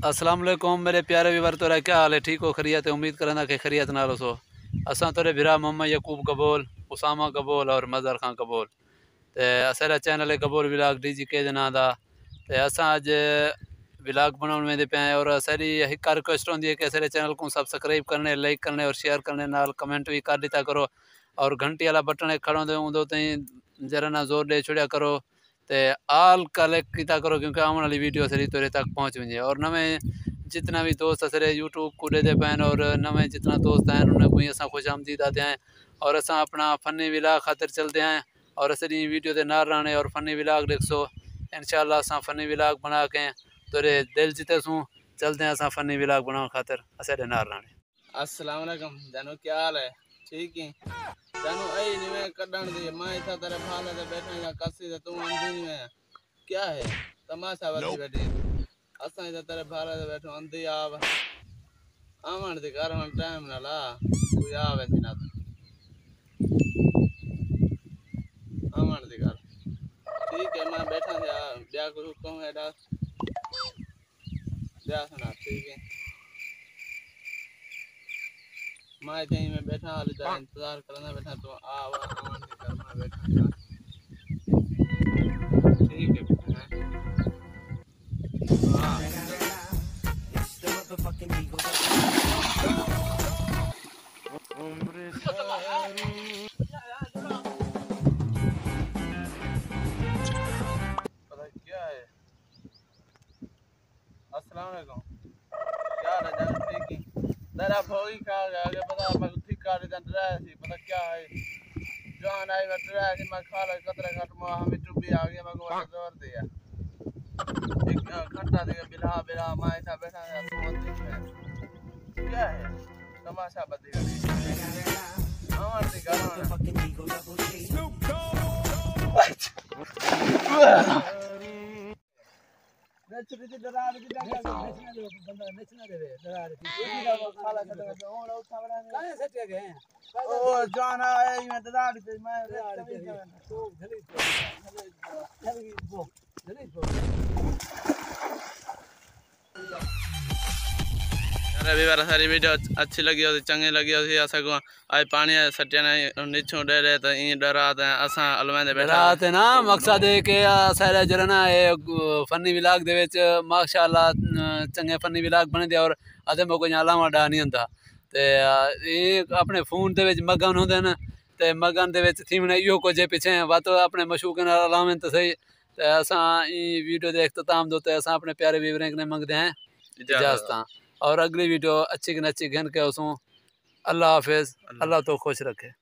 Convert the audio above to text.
अस्सलाम वालेकुम मेरे प्यारे व्यूवर, तो क्या हाल है? ठीक हो? खैरियत है? उम्मीद करना कि खैरियत नाल हो। असां तोरे भिरा मोहम्मद यकूब कबूल, उसामा कबूल और मज़हर खां कबूल ते असारा चैनल है कबूल व्लॉग DGK दे नां दा। ते असां अज व्लॉग बनाउण वेंदे पे आए और असारी एक रिक्वेस्ट होंदी है कि असारे चैनल को सब्सक्राइब करने, लाइक करने और शेयर करने नाल कमेंट भी कर दिता करो और घंटी वाला बटन खड़ा होंदे ताईं जरा ना जोर दे छुड़िया करो ते आल कलेक्ट किया करो क्योंकि आने वाली वीडियो सरी तेरे तक पहुँच वजे। और नवे जितना भी दोस्त असरे यूट्यूब को दे पैन और नवे जितना दोस्त हैं उन्हें कोई असा खुश आमदीद आते हैं और असा अपना फ़नी व्लॉग खातिर चलते हैं और असरी वीडियो के नार रहने और फ़नी व्लॉग देखो इंशाल्लाह असा फ़नी व्लॉग बना के तेरे दिल जीते सूँ चलते हैं असा फ़नी व्लॉग बनाने खातिर असरे नार रहने। अस्सलाम वालेकुम जानू, क्या हाल है? ठीक है जानू। आई नहीं मैं कड्डण दी मैं इथा तेरे फाले ते बैठे या कसी ते तू अंधी नहीं मैं क्या है तमाशा वधी बैठी असा इथा तेरे फाले ते बैठो अंधी आव आवन दी कर हुन टाइम ना ला कोई आवे दी ना आवन दी कर ठीक है। मैं बैठा था ब्याह को हुक्म है डा ब्याह सुना ठीक है। मैं कहीं में बैठा हाल तेरा इंतजार करना बैठा तो आव आवन दी कर मैं बैठा ठीक है पता क्या है। अस्सलाम वालेकुम, क्या हाल है जान? ठीक है तेरा भोगी खा गया आगे पता मैं ठीक कर देता डरा सी पता क्या है जान आई मैं डरा सी मैं खा ले कतरे घट में हम टुबी आ गया मैं को जोर दिया एक घंटा दे बिला बिला मैं था बैठा है तू क्या है तमाशा बदी गई हमार दी गाना नचरी दी डरा दी नचना दे बंदा नचना दे डरा दी खाला कटगा जो और उठा बना काहे सटे गए ओ जाना है मैं डरा दी मैं तो जल्दी वो अरे भी सारी वीडियो अच्छी लगी हो चंगी लगी हो असा को आज पानी सटिया नीचों डे रहे तो इन डरा असा अलवेंदे बैठा ते ना मकसद है कि सारे जरा ना फ़नी व्लॉग दे विच माशाअल्लाह चंगे फ़नी व्लॉग बने दे और अदे मो कोई अलावा डा नहीं होंदा ते ये अपने फोन दे विच मगन होंदे न ते मगन दे विच थीमने इहो कुछ पिछे वा तो अपने मशूक नाल अलावें तो सही ते असा ई वीडियो दे इख्तिताम दोते असा अपने प्यारे व्यूअरें ने मंगदे हैं इजाज़त और अगली वीडियो अच्छी की अच्छी घन के उसों अल्लाह हाफिज़। अल्लाह तो खुश रखे।